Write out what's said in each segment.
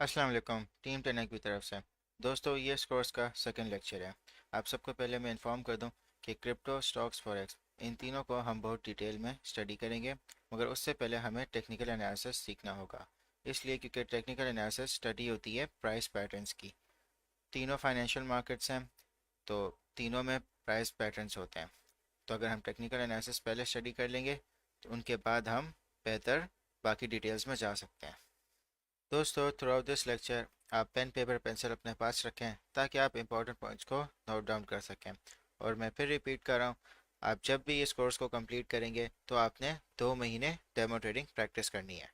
अस्सलाम वालेकुम टीम 10 की तरफ से। दोस्तों, ये इस कोर्स का सेकंड लेक्चर है। आप सबको पहले मैं इन्फॉर्म कर दूं कि क्रिप्टो, स्टॉक्स, फॉरेक्स, इन तीनों को हम बहुत डिटेल में स्टडी करेंगे, मगर उससे पहले हमें टेक्निकल एनालिसिस सीखना होगा। इसलिए क्योंकि टेक्निकल एनालिसिस स्टडी होती है प्राइस पैटर्न्स की। तीनों फाइनेंशियल मार्केट्स हैं, तो तीनों में प्राइस पैटर्न्स होते हैं। तो अगर हम टेक्निकल एनालिसिस पहले स्टडी कर लेंगे तो उनके बाद हम बेहतर बाकी डिटेल्स में जा सकते हैं। दोस्तों, थ्रू आउट दिस लेक्चर आप पेन, पेपर, पेंसिल अपने पास रखें ताकि आप इंपॉर्टेंट पॉइंट्स को नोट डाउन कर सकें। और मैं फिर रिपीट कर रहा हूँ, आप जब भी इस कोर्स को कंप्लीट करेंगे तो आपने 2 महीने डेमो ट्रेडिंग प्रैक्टिस करनी है।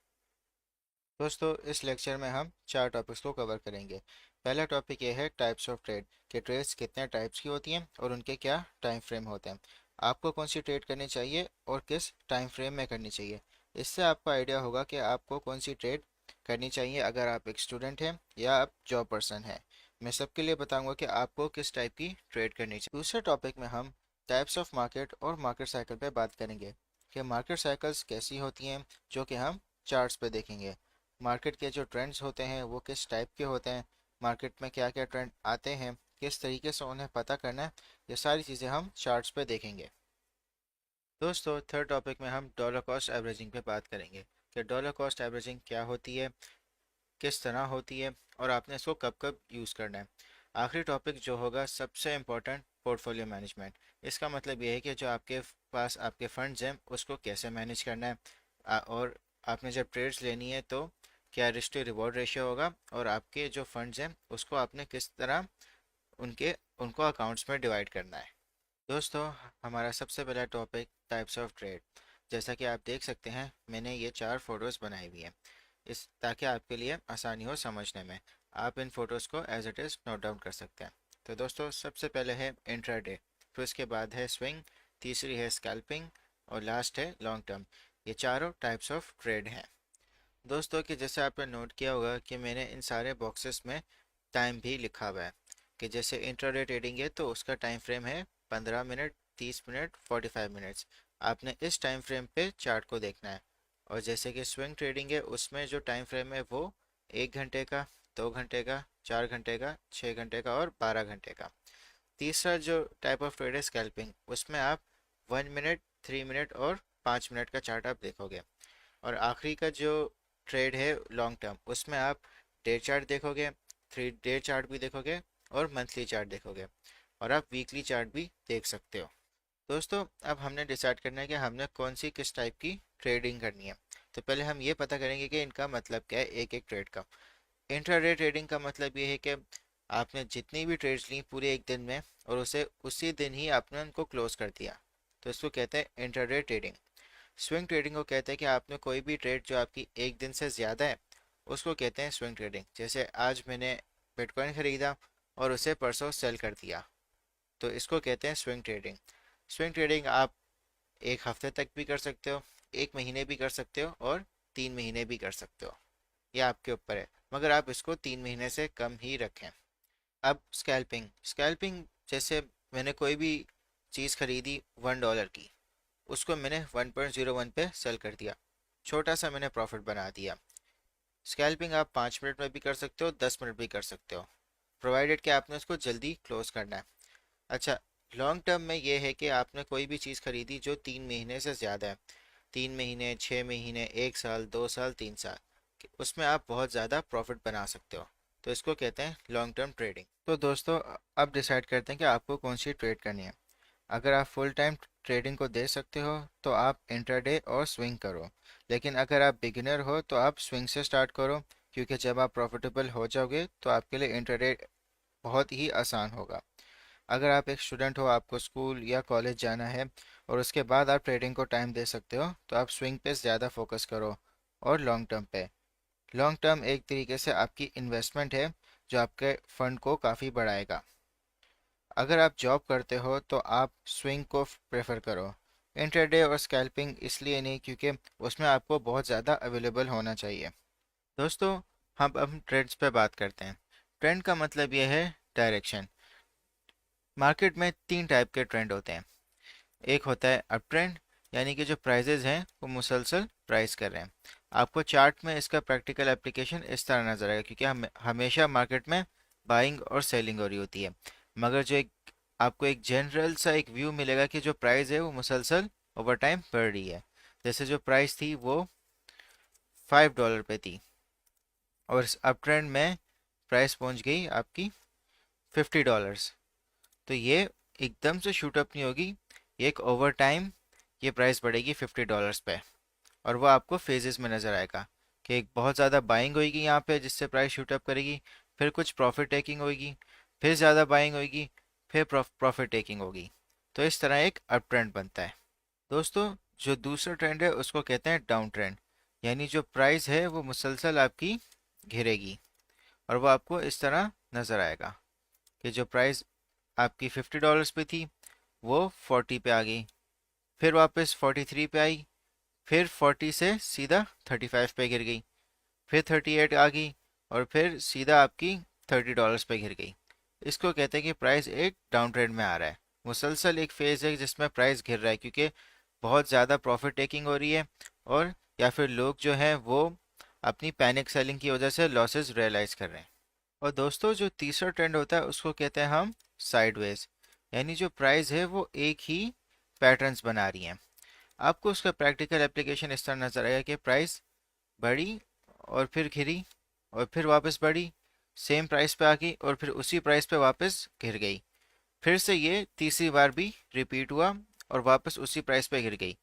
दोस्तों, इस लेक्चर में हम 4 टॉपिक्स को कवर करेंगे। पहला टॉपिक ये है टाइप्स ऑफ ट्रेड, कि ट्रेड्स कितने टाइप्स की होती हैं और उनके क्या टाइम फ्रेम होते हैं। आपको कौन सी ट्रेड करनी चाहिए और किस टाइम फ्रेम में करनी चाहिए। इससे आपको आइडिया होगा कि आपको कौन सी ट्रेड करनी चाहिए अगर आप एक स्टूडेंट हैं या आप जॉब पर्सन हैं। मैं सबके लिए बताऊंगा कि आपको किस टाइप की ट्रेड करनी चाहिए। दूसरे टॉपिक में हम टाइप्स ऑफ मार्केट और मार्केट साइकिल पे बात करेंगे कि मार्केट साइकिल्स कैसी होती हैं, जो कि हम चार्ट्स पे देखेंगे। मार्केट के जो ट्रेंड्स होते हैं वो किस टाइप के होते हैं, मार्केट में क्या क्या ट्रेंड आते हैं, किस तरीके से उन्हें पता करना है, ये सारी चीज़ें हम चार्ट्स पे देखेंगे। दोस्तों, थर्ड टॉपिक में हम डॉलर कॉस्ट एवरेजिंग पे बात करेंगे कि डॉलर कॉस्ट एवरेजिंग क्या होती है, किस तरह होती है और आपने इसको कब कब यूज़ करना है। आखिरी टॉपिक जो होगा सबसे इम्पोर्टेंट, पोर्टफोलियो मैनेजमेंट। इसका मतलब ये है कि जो आपके पास आपके फंड्स हैं उसको कैसे मैनेज करना है। और आपने जब ट्रेड्स लेनी है तो क्या रिस्क टू रिवॉर्ड रेशियो होगा, और आपके जो फंड्स हैं उसको आपने किस तरह उनके उनको अकाउंट्स में डिवाइड करना है। दोस्तों, हमारा सबसे पहला टॉपिक टाइप्स ऑफ ट्रेड। जैसा कि आप देख सकते हैं, मैंने ये 4 फोटोज़ बनाई हुई हैं इस ताकि आपके लिए आसानी हो समझने में। आप इन फ़ोटोज़ को as it is note down कर सकते हैं। तो दोस्तों, सबसे पहले है इंट्राडे, फिर उसके बाद है स्विंग, तीसरी है स्कैल्पिंग और लास्ट है लॉन्ग टर्म। ये चारों टाइप्स ऑफ ट्रेड हैं। दोस्तों, कि जैसे आपने नोट किया होगा कि मैंने इन सारे बॉक्सेस में टाइम भी लिखा हुआ है। कि जैसे इंट्राडे ट्रेडिंग है तो उसका टाइम फ्रेम है 15 मिनट, 30 मिनट, 45 मिनट्स। आपने इस टाइम फ्रेम पे चार्ट को देखना है। और जैसे कि स्विंग ट्रेडिंग है उसमें जो टाइम फ्रेम है वो 1 घंटे का, 2 घंटे का, 4 घंटे का, 6 घंटे का और 12 घंटे का। तीसरा जो टाइप ऑफ ट्रेड है स्कैल्पिंग, उसमें आप 1 मिनट, 3 मिनट और 5 मिनट का चार्ट आप देखोगे। और आखिरी का जो ट्रेड है लॉन्ग टर्म, उसमें आप डे चार्ट देखोगे, 3 डे चार्ट भी देखोगे और मंथली चार्ट देखोगे, और आप वीकली चार्ट भी देख सकते हो। दोस्तों, अब हमने डिसाइड करना है कि हमने कौन सी किस टाइप की ट्रेडिंग करनी है। तो पहले हम ये पता करेंगे कि इनका मतलब क्या है, एक एक ट्रेड का। इंट्राडे ट्रेडिंग का मतलब ये है कि आपने जितनी भी ट्रेड्स ली पूरे एक दिन में और उसे उसी दिन ही आपने उनको क्लोज कर दिया, तो इसको कहते हैं इंट्राडे ट्रेडिंग। स्विंग ट्रेडिंग को कहते हैं कि आपने कोई भी ट्रेड जो आपकी एक दिन से ज़्यादा है उसको कहते हैं स्विंग ट्रेडिंग। जैसे आज मैंने बिटकॉइन खरीदा और उसे परसों सेल कर दिया, तो इसको कहते हैं स्विंग ट्रेडिंग। स्विंग ट्रेडिंग आप 1 हफ्ते तक भी कर सकते हो, 1 महीने भी कर सकते हो और 3 महीने भी कर सकते हो। यह आपके ऊपर है, मगर आप इसको 3 महीने से कम ही रखें। अब स्कैल्पिंग, स्कैल्पिंग जैसे मैंने कोई भी चीज़ खरीदी $1 की, उसको मैंने 1.01 पे सेल कर दिया, छोटा सा मैंने प्रॉफिट बना दिया। स्कैल्पिंग आप 5 मिनट में भी कर सकते हो, 10 मिनट भी कर सकते हो, प्रोवाइडेड कि आपने उसको जल्दी क्लोज करना है। अच्छा, लॉन्ग टर्म में ये है कि आपने कोई भी चीज़ खरीदी जो 3 महीने से ज़्यादा है, 3 महीने, 6 महीने, 1 साल, 2 साल, 3 साल, उसमें आप बहुत ज़्यादा प्रॉफिट बना सकते हो, तो इसको कहते हैं लॉन्ग टर्म ट्रेडिंग। तो दोस्तों, अब डिसाइड करते हैं कि आपको कौन सी ट्रेड करनी है। अगर आप फुल टाइम ट्रेडिंग को दे सकते हो तो आप इंट्राडे और स्विंग करो, लेकिन अगर आप बिगिनर हो तो आप स्विंग से स्टार्ट करो, क्योंकि जब आप प्रॉफिटेबल हो जाओगे तो आपके लिए इंट्राडे बहुत ही आसान होगा। अगर आप एक स्टूडेंट हो, आपको स्कूल या कॉलेज जाना है और उसके बाद आप ट्रेडिंग को टाइम दे सकते हो, तो आप स्विंग पे ज़्यादा फोकस करो और लॉन्ग टर्म पे। लॉन्ग टर्म एक तरीके से आपकी इन्वेस्टमेंट है जो आपके फंड को काफ़ी बढ़ाएगा। अगर आप जॉब करते हो तो आप स्विंग को प्रेफर करो। इंट्राडे और स्कैल्पिंग इसलिए नहीं क्योंकि उसमें आपको बहुत ज़्यादा अवेलेबल होना चाहिए। दोस्तों, हम अब ट्रेंड्स पे बात करते हैं। ट्रेंड का मतलब यह है डायरेक्शन। मार्केट में 3 टाइप के ट्रेंड होते हैं। एक होता है अप ट्रेंड, यानी कि जो प्राइजेज हैं वो मुसलसल प्राइस कर रहे हैं। आपको चार्ट में इसका प्रैक्टिकल एप्लीकेशन इस तरह नजर आएगा, क्योंकि हम हमेशा मार्केट में बाइंग और सेलिंग हो रही होती है। मगर जो एक आपको एक जनरल सा एक व्यू मिलेगा कि जो प्राइस है वो मुसलसल ओवर टाइम बढ़ रही है। जैसे जो प्राइस थी वो $5 पे थी, और इस अप ट्रेंड में प्राइस पहुंच गई आपकी $50। तो ये एकदम से शूट अप नहीं होगी, ये एक ओवर टाइम ये प्राइस बढ़ेगी $50 पे। और वो आपको फेजेस में नज़र आएगा कि एक बहुत ज़्यादा बाइंग होगी यहाँ पे जिससे प्राइस शूट अप करेगी, फिर कुछ प्रॉफिट टेकिंग होगी, फिर ज़्यादा बाइंग होगी, फिर प्रॉफिट टेकिंग होगी। तो इस तरह एक अप ट्रेंड बनता है। दोस्तों, जो दूसरा ट्रेंड है उसको कहते हैं डाउन ट्रेंड, यानी जो प्राइस है वो मुसलसल आपकी घिरेगी, और वो आपको इस तरह नज़र आएगा कि जो प्राइस आपकी $50 पे थी वो 40 पे आ गई, फिर वापस 43 पे आई, फिर 40 से सीधा 35 पे गिर गई, फिर 38 आ गई, और फिर सीधा आपकी $30 पे गिर गई। इसको कहते हैं कि प्राइस एक डाउन ट्रेंड में आ रहा है। मुसलसल एक फेज है जिसमें प्राइस गिर रहा है, क्योंकि बहुत ज़्यादा प्रॉफिट टेकिंग हो रही है, और या फिर लोग जो हैं वो अपनी पैनिक सेलिंग की वजह से लॉसेस रियलाइज कर रहे हैं। और दोस्तों, जो तीसरा ट्रेंड होता है उसको कहते हैं हम साइडवेज, यानी जो प्राइस है वो एक ही पैटर्न्स बना रही है। आपको उसका प्रैक्टिकल एप्लीकेशन इस तरह नजर आएगा कि प्राइस बढ़ी और फिर गिरी और फिर वापस बढ़ी, सेम प्राइस पे आ गई और फिर उसी प्राइस पे वापस गिर गई, फिर से ये तीसरी बार भी रिपीट हुआ और वापस उसी प्राइस पे गिर गई।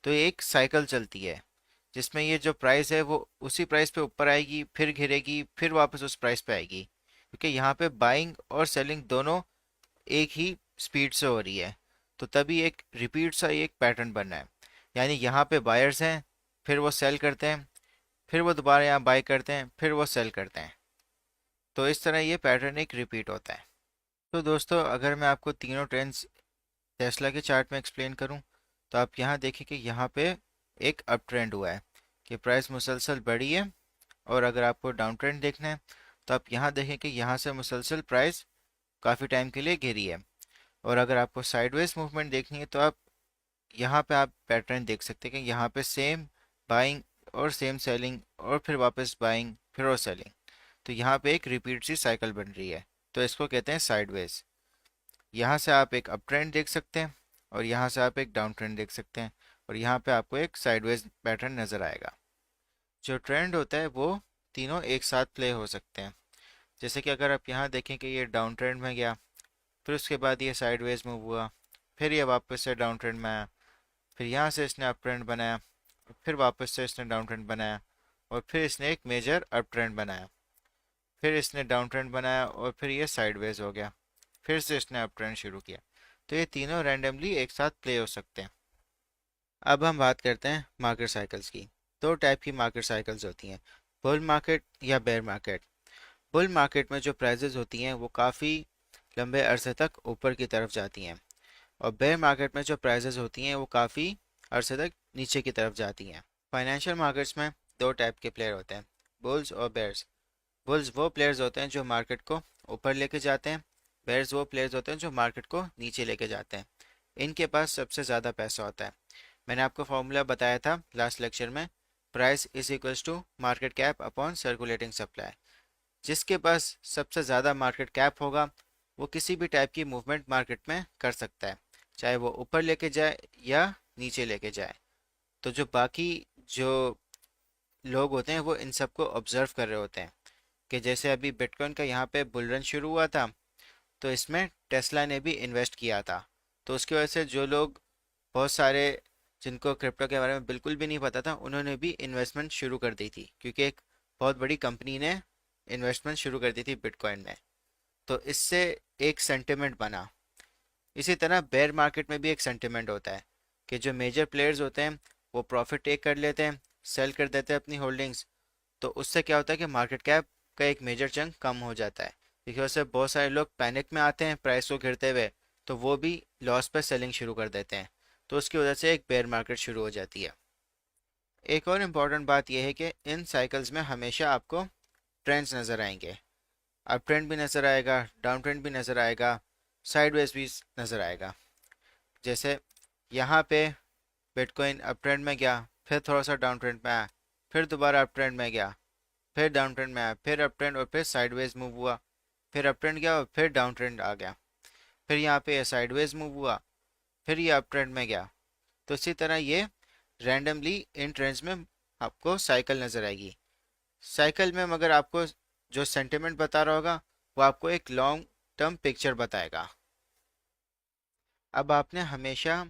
तो ये एक साइकिल चलती है जिसमें ये जो प्राइस है वो उसी प्राइस पे ऊपर आएगी, फिर गिरेगी, फिर वापस उस प्राइस पे आएगी, क्योंकि यहाँ पे बाइंग और सेलिंग दोनों एक ही स्पीड से हो रही है। तो तभी एक रिपीट सा एक पैटर्न बनना है, यानी यहाँ पे बायर्स हैं, फिर वो सेल करते हैं, फिर वो दोबारा यहाँ बाय करते हैं, फिर वो सेल करते हैं। तो इस तरह ये पैटर्न एक रिपीट होता है। तो दोस्तों, अगर मैं आपको तीनों ट्रेंड्स टेस्ला के चार्ट में एक्सप्लेन करूं, तो आप यहाँ देखें कि यहाँ पे एक अप ट्रेंड हुआ है कि प्राइस मुसलसल बढ़ी है। और अगर आपको डाउन ट्रेंड देखना है तो आप यहाँ देखें कि यहाँ से मुसलसल प्राइस काफ़ी टाइम के लिए गिरी है। और अगर आपको साइडवेज मूवमेंट देखनी है तो आप यहाँ पे आप पैटर्न देख सकते हैं कि यहाँ पे सेम बाइंग और सेम सेलिंग और फिर वापस बाइंग फिर और सेलिंग। तो यहाँ पे एक रिपीट सी साइकिल बन रही है, तो इसको कहते हैं साइडवेज। यहाँ से आप एक अप ट्रेंड देख सकते हैं और यहाँ से आप एक डाउन ट्रेंड देख सकते हैं, और यहाँ पे आपको एक साइडवेज पैटर्न नज़र आएगा। जो ट्रेंड होता है वो तीनों एक साथ प्ले हो सकते हैं। जैसे कि अगर आप यहाँ देखें कि ये डाउन ट्रेंड में गया, फिर उसके बाद ये साइडवेज मूव हुआ, फिर ये वापस से डाउन ट्रेंड में आया, फिर यहाँ से इसने अप ट्रेंड बनाया, फिर वापस से इसने डाउन ट्रेंड बनाया, और फिर इसने एक मेजर अप ट्रेंड बनाया, फिर इसने डाउन ट्रेंड बनाया, और फिर ये साइडवेज हो गया, फिर से इसने अप ट्रेंड शुरू किया। तो ये तीनों रैंडमली एक साथ प्ले हो सकते हैं। अब हम बात करते हैं मार्केट साइकिल्स की। दो टाइप की मार्केट साइकिल्स होती हैं, बुल मार्केट या बेयर मार्केट। बुल मार्केट में जो प्राइजेस होती हैं वो काफ़ी लंबे अरसे तक ऊपर की तरफ जाती हैं, और बेयर मार्केट में जो प्राइजेस होती हैं वो काफ़ी अरसे तक नीचे की तरफ जाती हैं। फाइनेंशियल मार्केट्स में दो टाइप के प्लेयर होते हैं, बुल्स और बेयर्स। बुल्स वो प्लेयर्स होते हैं जो मार्केट को ऊपर लेके जाते हैं, बेयर्स वो प्लेयर्स होते हैं जो मार्केट को नीचे लेके जाते हैं। इनके पास सबसे ज़्यादा पैसा होता है। मैंने आपको फॉर्मूला बताया था लास्ट लेक्चर में, price is equals to market cap upon circulating supply. जिसके पास सबसे ज़्यादा मार्केट कैप होगा वो किसी भी टाइप की मूवमेंट मार्केट में कर सकता है, चाहे वो ऊपर लेके जाए या नीचे लेके जाए। तो जो बाकी जो लोग होते हैं वो इन सबको ऑब्जर्व कर रहे होते हैं कि जैसे अभी बिटकॉइन का यहाँ पे बुल रन शुरू हुआ था, तो इसमें टेस्ला ने भी इन्वेस्ट किया था। तो उसकी वजह से जो लोग बहुत सारे जिनको क्रिप्टो के बारे में बिल्कुल भी नहीं पता था उन्होंने भी इन्वेस्टमेंट शुरू कर दी थी, क्योंकि एक बहुत बड़ी कंपनी ने इन्वेस्टमेंट शुरू कर दी थी बिटकॉइन में। तो इससे एक सेंटिमेंट बना। इसी तरह बेयर मार्केट में भी एक सेंटिमेंट होता है कि जो मेजर प्लेयर्स होते हैं वो प्रॉफिट टेक कर लेते हैं, सेल कर देते हैं अपनी होल्डिंग्स। तो उससे क्या होता है कि मार्केट कैप का एक मेजर चंक कम हो जाता है, क्योंकि उससे बहुत सारे लोग पैनिक में आते हैं प्राइस को गिरते हुए, तो वो भी लॉस पे सेलिंग शुरू कर देते हैं। तो उसकी वजह से एक बेयर मार्केट शुरू हो जाती है। एक और इम्पॉर्टेंट बात यह है कि इन साइकिल्स में हमेशा आपको ट्रेंड्स नज़र आएंगे। अप ट्रेंड भी नज़र आएगा, डाउन ट्रेंड भी नज़र आएगा, साइडवेज भी नज़र आएगा। जैसे यहाँ पे बिटकॉइन अप ट्रेंड में गया, फिर थोड़ा सा डाउन ट्रेंड में आया, फिर दोबारा अप ट्रेंड में गया, फिर डाउन ट्रेंड में आया, फिर अप ट्रेंड और फिर साइडवेज मूव हुआ, फिर अप ट्रेंड गया और फिर डाउन ट्रेंड आ गया, फिर यहाँ पे साइडवेज मूव हुआ, फिर ये अप ट्रेंड में गया। तो इसी तरह ये रैंडमली इन ट्रेंड्स में आपको साइकिल नज़र आएगी। साइकिल में मगर आपको जो सेंटिमेंट बता रहा होगा वो आपको एक लॉन्ग टर्म पिक्चर बताएगा। अब आपने हमेशा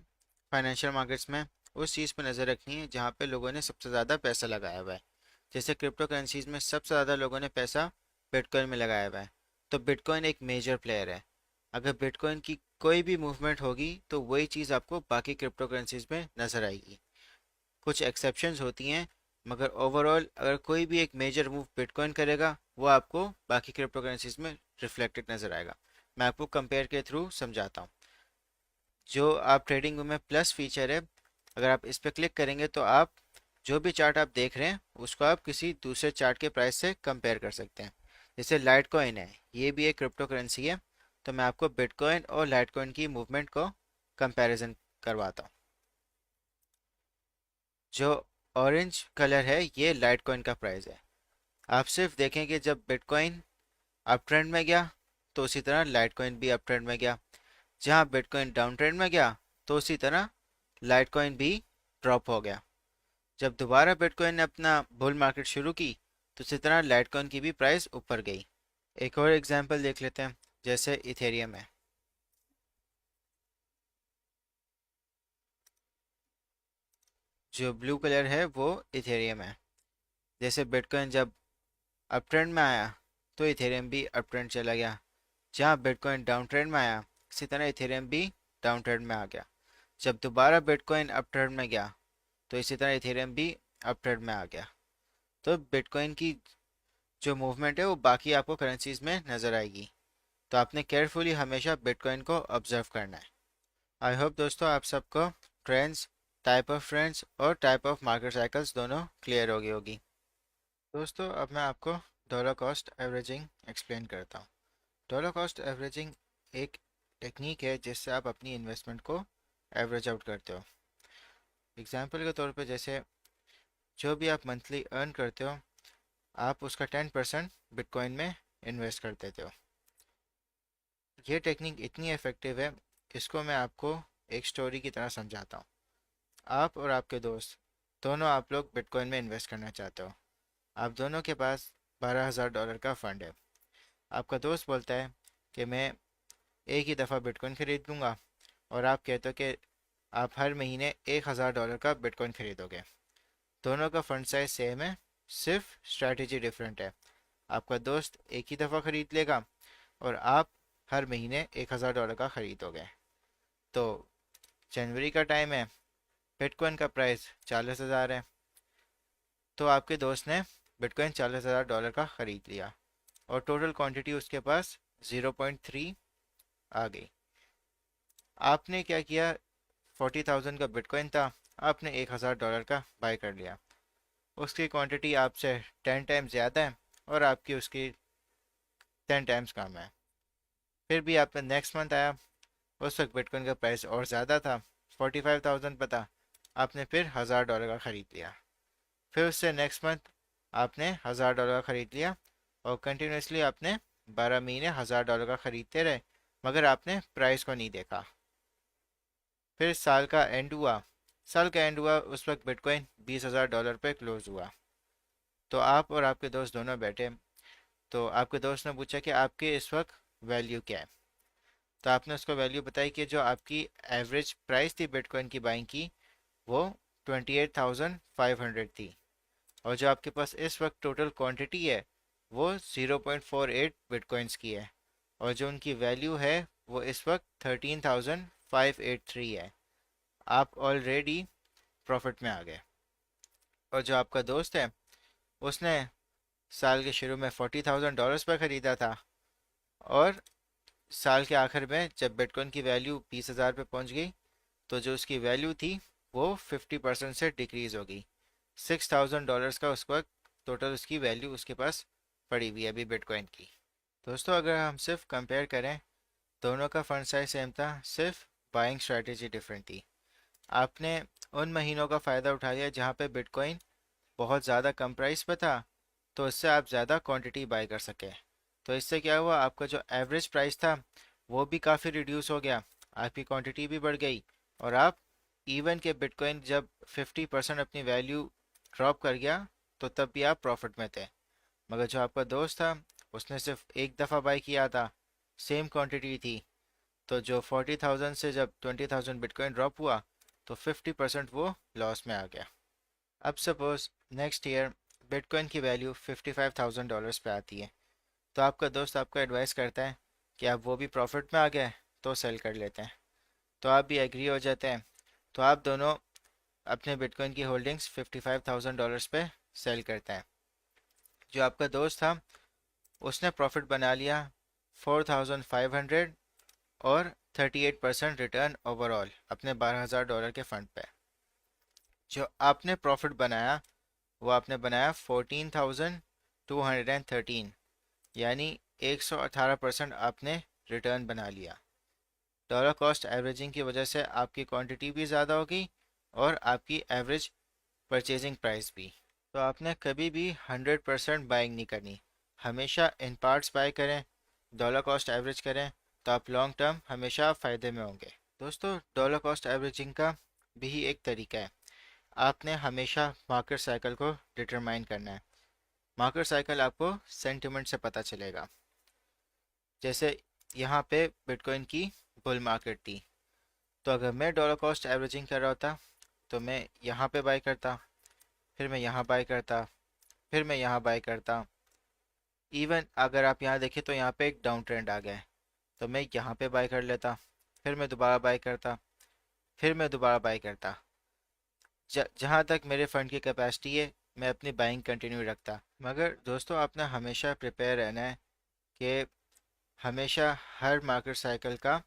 फाइनेंशियल मार्केट्स में उस चीज़ पर नज़र रखनी है जहाँ पे लोगों ने सबसे ज़्यादा पैसा लगाया हुआ है। जैसे क्रिप्टो करेंसीज में सबसे ज़्यादा लोगों ने पैसा बिटकॉइन में लगाया हुआ है, तो बिटकॉइन एक मेजर प्लेयर है। अगर बिटकॉइन की कोई भी मूवमेंट होगी तो वही चीज़ आपको बाकी क्रिप्टो करेंसीज में नज़र आएगी। कुछ एक्सेप्शंस होती हैं, मगर ओवरऑल अगर कोई भी एक मेजर मूव बिटकॉइन करेगा वो आपको बाकी क्रिप्टो करेंसीज में रिफ्लेक्टेड नज़र आएगा। मैं आपको कंपेयर के थ्रू समझाता हूँ। जो आप ट्रेडिंग में प्लस फीचर है, अगर आप इस पर क्लिक करेंगे तो आप जो भी चार्ट आप देख रहे हैं उसको आप किसी दूसरे चार्ट के प्राइस से कंपेयर कर सकते हैं। जैसे लाइट कॉइन है, ये भी एक क्रिप्टो करेंसी है, तो मैं आपको बिटकॉइन और लाइट कॉइन की मूवमेंट को कंपैरिजन करवाता हूँ। जो ऑरेंज कलर है ये लाइट कॉइन का प्राइस है। आप सिर्फ देखें कि जब बिटकॉइन अप ट्रेंड में गया तो उसी तरह लाइट कॉइन भी अप ट्रेंड में गया, जहाँ बिटकॉइन डाउन ट्रेंड में गया तो उसी तरह लाइट कॉइन भी ड्रॉप हो गया। जब दोबारा बिटकॉइन ने अपना बुल मार्केट शुरू की तो इसी तरह लाइट कॉइन की भी प्राइस ऊपर गई। एक और एग्जांपल देख लेते हैं, जैसे इथेरियम है। जो ब्लू कलर है वो इथेरियम है। जैसे बिटकॉइन जब अप ट्रेंड में आया तो इथेरियम भी अप ट्रेंड चला गया, जहाँ बिटकॉइन डाउन ट्रेंड में आया इसी तरह इथेरियम भी डाउन ट्रेंड में आ गया। जब दोबारा बिटकॉइन अप ट्रेंड में गया तो इसी तरह इथेरियम भी अप ट्रेंड में आ गया। तो बिटकॉइन की जो मूवमेंट है वो बाकी आपको करेंसीज में नज़र आएगी, तो आपने केयरफुली हमेशा बिटकॉइन को ऑब्जर्व करना है। आई होप दोस्तों आप सबको ट्रेंड्स, टाइप ऑफ ट्रेंड्स और टाइप ऑफ मार्केट साइकिल्स दोनों क्लियर हो गई होगी। दोस्तों अब मैं आपको डॉलर कॉस्ट एवरेजिंग एक्सप्लेन करता हूँ। डॉलर कॉस्ट एवरेजिंग एक टेक्निक है जिससे आप अपनी इन्वेस्टमेंट को एवरेज आउट करते हो। एग्जाम्पल के तौर पे जैसे जो भी आप मंथली अर्न करते हो आप उसका 10% बिटकॉइन में इन्वेस्ट कर देते हो। ये टेक्निक इतनी इफ़ेक्टिव है, इसको मैं आपको एक स्टोरी की तरह समझाता हूँ। आप और आपके दोस्त दोनों आप लोग बिटकॉइन में इन्वेस्ट करना चाहते हो। आप दोनों के पास $12,000 का फंड है। आपका दोस्त बोलता है कि मैं एक ही दफ़ा बिटकॉइन खरीद लूँगा, और आप कहते हो कि आप हर महीने $1,000 का बिटकॉइन खरीदोगे। दोनों का फंड साइज सेम है, सिर्फ स्ट्रैटेजी डिफरेंट है। आपका दोस्त एक ही दफ़ा खरीद लेगा और आप हर महीने $1,000 का खरीदोगे। तो जनवरी का टाइम है, बिटकॉइन का प्राइस 40,000 है, तो आपके दोस्त ने बिटकॉइन $40,000 का खरीद लिया और टोटल क्वांटिटी उसके पास 0.3 आ गई। आपने क्या किया, 40,000 का बिटकॉइन था, आपने $1,000 का बाय कर लिया। उसकी क्वांटिटी आपसे 10 टाइम्स ज़्यादा है और आपकी उसकी 10 टाइम्स कम है। फिर भी आपका नेक्स्ट मंथ आया, उस वक्त बिटकॉइन का प्राइस और ज़्यादा था, 45,000 पता, आपने फिर $1,000 का ख़रीद लिया। फिर उससे नेक्स्ट मंथ आपने $1,000 का ख़रीद लिया और कंटिन्यूसली आपने 12 महीने $1,000 का ख़रीदते रहे, मगर आपने प्राइस को नहीं देखा। फिर साल का एंड हुआ, उस वक्त बिटकॉइन $20,000 पे क्लोज हुआ। तो आप और आपके दोस्त दोनों बैठे, तो आपके दोस्त ने पूछा कि आपके इस वक्त वैल्यू क्या है। तो आपने उसको वैल्यू बताई कि जो आपकी एवरेज प्राइस थी बिटकॉइन की बाइंग की वो 28,500 थी, और जो आपके पास इस वक्त टोटल क्वांटिटी है वो 0.48 बिटकॉइंस की है, और जो उनकी वैल्यू है वो इस वक्त 13,583 है। आप ऑलरेडी प्रॉफिट में आ गए। और जो आपका दोस्त है उसने साल के शुरू में $40,000 पर ख़रीदा था, और साल के आखिर में जब बिटकॉइन की वैल्यू 20,000 पे पहुंच गई तो जो उसकी वैल्यू थी वो 50% से डिक्रीज हो गई। $6,000 का उस वक्त टोटल उसकी वैल्यू उसके पास पड़ी हुई है अभी बिटकॉइन की। दोस्तों अगर हम सिर्फ कंपेयर करें, दोनों का फंड साइज सेम था, सिर्फ बाइंग स्ट्रेटेजी डिफरेंट थी। आपने उन महीनों का फ़ायदा उठा लिया जहाँ पे बिटकॉइन बहुत ज़्यादा कम प्राइस पे था, तो इससे आप ज़्यादा क्वांटिटी बाय कर सके। तो इससे क्या हुआ, आपका जो एवरेज प्राइस था वो भी काफ़ी रिड्यूस हो गया, आपकी क्वांटिटी भी बढ़ गई, और आप इवन के बिटकॉइन जब 50% अपनी वैल्यू ड्रॉप कर गया तो तब भी आप प्रॉफिट में थे। मगर जो आपका दोस्त था उसने सिर्फ एक दफ़ा बाई किया था, सेम क्वांटिटी थी, तो जो 40,000 से जब 20,000 बिटकॉइन ड्रॉप हुआ तो 50% वो लॉस में आ गया। अब सपोज नेक्स्ट ईयर बिटकॉइन की वैल्यू $55,000 पे आती है, तो आपका दोस्त आपको एडवाइस करता है कि आप वो भी प्रॉफिट में आ गए तो सेल कर लेते हैं, तो आप भी एग्री हो जाते हैं। तो आप दोनों अपने बिटकॉइन की होल्डिंग्स $55,000 पे सेल करते हैं। जो आपका दोस्त था उसने प्रॉफिट बना लिया 4,500 और 38% रिटर्न ओवरऑल अपने $12,000 के फंड पे। जो आपने प्रॉफिट बनाया वो आपने बनाया 14,213, यानी 118% आपने रिटर्न बना लिया। डॉलर कॉस्ट एवरेजिंग की वजह से आपकी क्वांटिटी भी ज़्यादा होगी और आपकी एवरेज परचेजिंग प्राइस भी। तो आपने कभी भी 100% बाइंग नहीं करनी, हमेशा इन पार्ट्स बाय करें, डॉलर कॉस्ट एवरेज करें, तो आप लॉन्ग टर्म हमेशा फ़ायदे में होंगे। दोस्तों, डॉलर कॉस्ट एवरेजिंग का भी एक तरीका है। आपने हमेशा मार्केट साइकिल को डिटरमाइन करना है। मार्केट साइकिल आपको सेंटिमेंट से पता चलेगा। जैसे यहाँ पे बिटकॉइन की बुल मार्केट थी, तो अगर मैं डॉलर कॉस्ट एवरेजिंग कर रहा होता तो मैं यहाँ पे बाय करता, फिर मैं यहाँ बाय करता, फिर मैं यहाँ बाय करता। इवन अगर आप यहाँ देखें तो यहाँ पे एक डाउन ट्रेंड आ गया है, तो मैं यहाँ पे बाय कर लेता, फिर मैं दोबारा बाय करता, फिर मैं दोबारा बाय करता। जहाँ तक मेरे फंड की कैपेसिटी है मैं अपनी बाइंग कंटिन्यू रखता। मगर दोस्तों, आपने हमेशा प्रिपेयर रहना है कि हमेशा हर मार्केट साइकिल का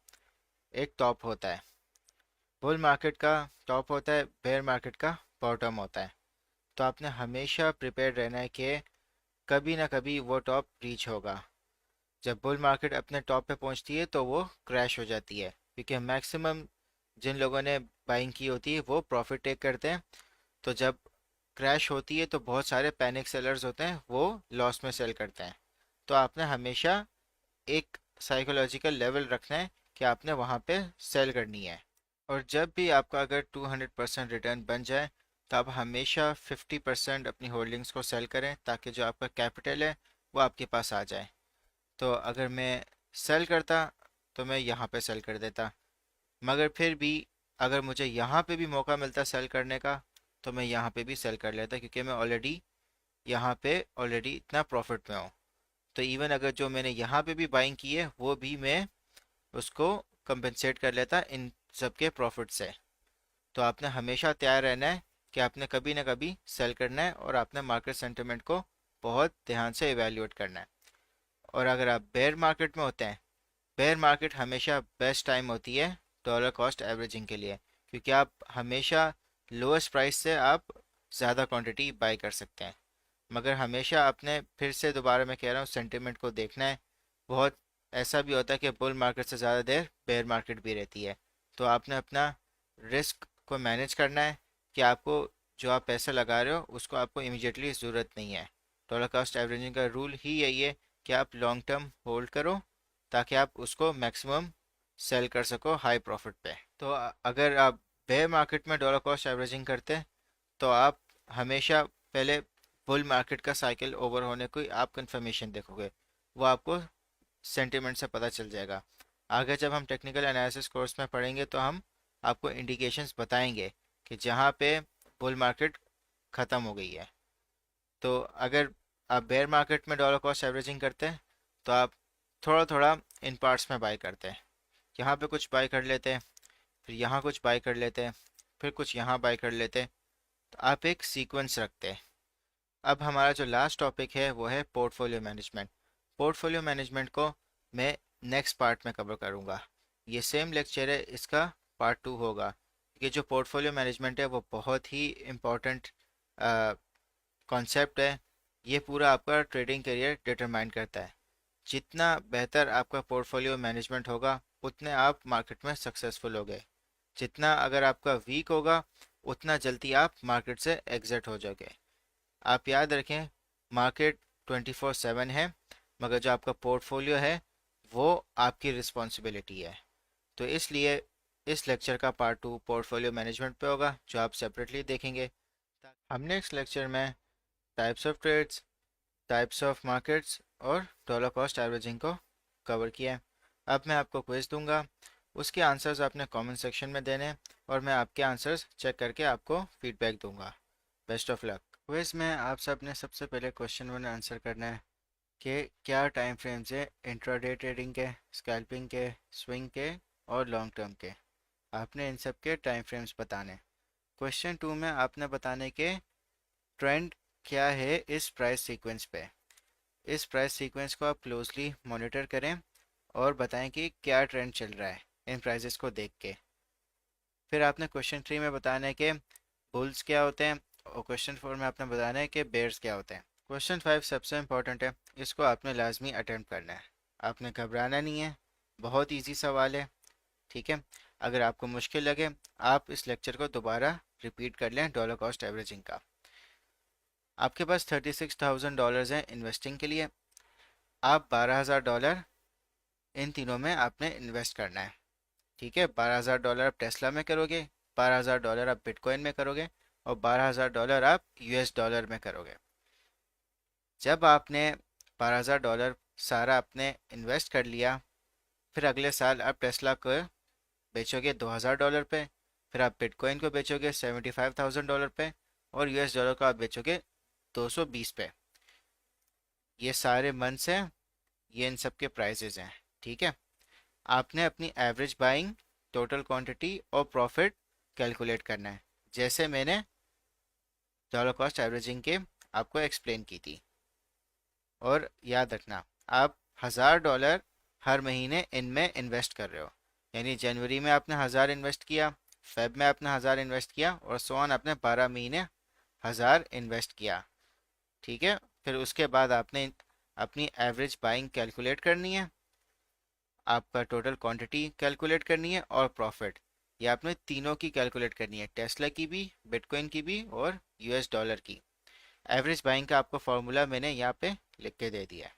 एक टॉप होता है। बुल मार्केट का टॉप होता है, बेयर मार्केट का बॉटम होता है। तो आपने हमेशा प्रिपेयर रहना है कि कभी ना कभी वो टॉप रीच होगा। जब बुल मार्केट अपने टॉप पे पहुंचती है तो वो क्रैश हो जाती है, क्योंकि मैक्सिमम जिन लोगों ने बाइंग की होती है वो प्रॉफिट टेक करते हैं। तो जब क्रैश होती है तो बहुत सारे पैनिक सेलर्स होते हैं, वो लॉस में सेल करते हैं। तो आपने हमेशा एक साइकोलॉजिकल लेवल रखना है कि आपने वहाँ पे सेल करनी है। और जब भी आपका अगर 200% रिटर्न बन जाए तो आप हमेशा 50% अपनी होल्डिंग्स को सेल करें, ताकि जो आपका कैपिटल है वो आपके पास आ जाए। तो अगर मैं सेल करता तो मैं यहाँ पे सेल कर देता, मगर फिर भी अगर मुझे यहाँ पे भी मौका मिलता सेल करने का तो मैं यहाँ पे भी सेल कर लेता, क्योंकि मैं ऑलरेडी यहाँ पे ऑलरेडी इतना प्रॉफिट में हूँ। तो इवन अगर जो मैंने यहाँ पे भी बाइंग की है वो भी मैं उसको कंपनसेट कर लेता इन सब के प्रॉफिट से। तो आपने हमेशा तैयार रहना है कि आपने कभी ना कभी सेल करना है, और आपने मार्केट सेंटिमेंट को बहुत ध्यान से इवेल्युएट करना है। और अगर आप बेयर मार्केट में होते हैं, बेयर मार्केट हमेशा बेस्ट टाइम होती है डॉलर कॉस्ट एवरेजिंग के लिए, क्योंकि आप हमेशा लोएस्ट प्राइस से आप ज़्यादा क्वांटिटी बाय कर सकते हैं। मगर हमेशा आपने, फिर से दोबारा मैं कह रहा हूँ, सेंटिमेंट को देखना है। बहुत ऐसा भी होता है कि बुल मार्केट से ज़्यादा देर बेयर मार्केट भी रहती है। तो आपने अपना रिस्क को मैनेज करना है कि आपको जो आप पैसा लगा रहे हो उसको आपको इमीडिएटली ज़रूरत नहीं है। डॉलर कॉस्ट एवरेजिंग का रूल ही यही है कि आप लॉन्ग टर्म होल्ड करो, ताकि आप उसको मैक्सिमम सेल कर सको हाई प्रॉफिट पे। तो अगर आप बेयर मार्केट में डॉलर कॉस्ट एवरेजिंग करते हैं तो आप हमेशा पहले बुल मार्केट का साइकिल ओवर होने को आप कंफर्मेशन देखोगे, वो आपको सेंटिमेंट से पता चल जाएगा। आगे जब हम टेक्निकल एनालिसिस कोर्स में पढ़ेंगे तो हम आपको इंडिकेशंस बताएंगे कि जहाँ पे बुल मार्केट ख़त्म हो गई है। तो अगर आप बेयर मार्केट में डॉलर कॉस्ट एवरेजिंग करते हैं तो आप थोड़ा थोड़ा इन पार्ट्स में बाय करते हैं। यहाँ पे कुछ बाय कर लेते हैं, फिर यहाँ कुछ बाय कर लेते हैं, फिर कुछ यहाँ बाय कर लेते हैं। तो आप एक सीक्वेंस रखते हैं। अब हमारा जो लास्ट टॉपिक है वो है पोर्टफोलियो मैनेजमेंट। पोर्टफोलियो मैनेजमेंट को मैं नेक्स्ट पार्ट में कवर करूँगा। ये सेम लेक्चर है, इसका पार्ट 2 होगा। ये जो पोर्टफोलियो मैनेजमेंट है वो बहुत ही इम्पोर्टेंट कॉन्सेप्ट है। ये पूरा आपका ट्रेडिंग करियर डिटरमाइन करता है। जितना बेहतर आपका पोर्टफोलियो मैनेजमेंट होगा उतने आप मार्केट में सक्सेसफुल होगे। जितना अगर आपका वीक होगा उतना जल्दी आप मार्केट से एग्जिट हो जाओगे। आप याद रखें, मार्केट 24/7 है, मगर जो आपका पोर्टफोलियो है वो आपकी रिस्पॉन्सिबिलिटी है। तो इसलिए इस लेक्चर का पार्ट 2 पोर्टफोलियो मैनेजमेंट पे होगा, जो आप सेपरेटली देखेंगे। हमने इस लेक्चर में types of trades, types of markets और डॉलर कॉस्ट एवरेजिंग को कवर किया है। अब मैं आपको क्विज दूंगा, उसके आंसर्स आपने कमेंट सेक्शन में देने हैं और मैं आपके आंसर्स चेक करके आपको फीडबैक दूंगा। Best of luck. क्विज में आप सब ने सबसे पहले क्वेश्चन 1 आंसर करना है कि क्या टाइम फ्रेम्स है इंट्राडे ट्रेडिंग के, स्कैल्पिंग के, स्विंग के और लॉन्ग टर्म के। आपने इन सब के टाइम फ्रेम्स बताने। क्वेश्चन 2 में आपने बताने के ट्रेंड क्या है इस प्राइस सीक्वेंस पे। इस प्राइस सीक्वेंस को आप क्लोजली मॉनिटर करें और बताएं कि क्या ट्रेंड चल रहा है इन प्राइसेस को देख के। फिर आपने क्वेश्चन 3 में बताना है कि बुल्स क्या होते हैं और क्वेश्चन 4 में आपने बताना है कि बेयर्स क्या होते हैं। क्वेश्चन 5 सबसे इम्पोर्टेंट है, इसको आपने लाजमी अटेम्प्ट करना है। आपने घबराना नहीं है, बहुत इजी सवाल है। ठीक है, अगर आपको मुश्किल लगे आप इस लेक्चर को दोबारा रिपीट कर लें डॉलर कॉस्ट एवरेजिंग का। आपके पास $36,000 हैं इन्वेस्टिंग के लिए। आप $12,000 इन तीनों में आपने इन्वेस्ट करना है। ठीक है, $12,000 आप टेस्ला में करोगे, $12,000 आप बिटकॉइन में करोगे और $12,000 आप यूएस डॉलर में करोगे। जब आपने $12,000 सारा आपने इन्वेस्ट कर लिया, फिर अगले साल आप टेस्ला को बेचोगे $2,000 पे, फिर आप बिटकॉइन को बेचोगे $75,000 पे और यूएस डॉलर को आप बेचोगे 220 पे। ये सारे मंथ्स हैं, ये इन सब के प्राइसेस हैं। ठीक है, आपने अपनी एवरेज बाइंग, टोटल क्वांटिटी और प्रॉफिट कैलकुलेट करना है, जैसे मैंने डॉलर कॉस्ट एवरेजिंग के आपको एक्सप्लेन की थी। और याद रखना, आप $1,000 हर महीने इनमें इन्वेस्ट कर रहे हो। यानी जनवरी में आपने 1,000 इन्वेस्ट किया, फेब में आपने 1,000 इन्वेस्ट किया और सो ऑन आपने 12 महीने 1,000 इन्वेस्ट किया। ठीक है, फिर उसके बाद आपने अपनी एवरेज बाइंग कैलकुलेट करनी है, आपका टोटल क्वांटिटी कैलकुलेट करनी है और प्रॉफिट। ये आपने तीनों की कैलकुलेट करनी है, टेस्ला की भी, बिटकॉइन की भी और यूएस डॉलर की। एवरेज बाइंग का आपको फॉर्मूला मैंने यहाँ पे लिख के दे दिया है।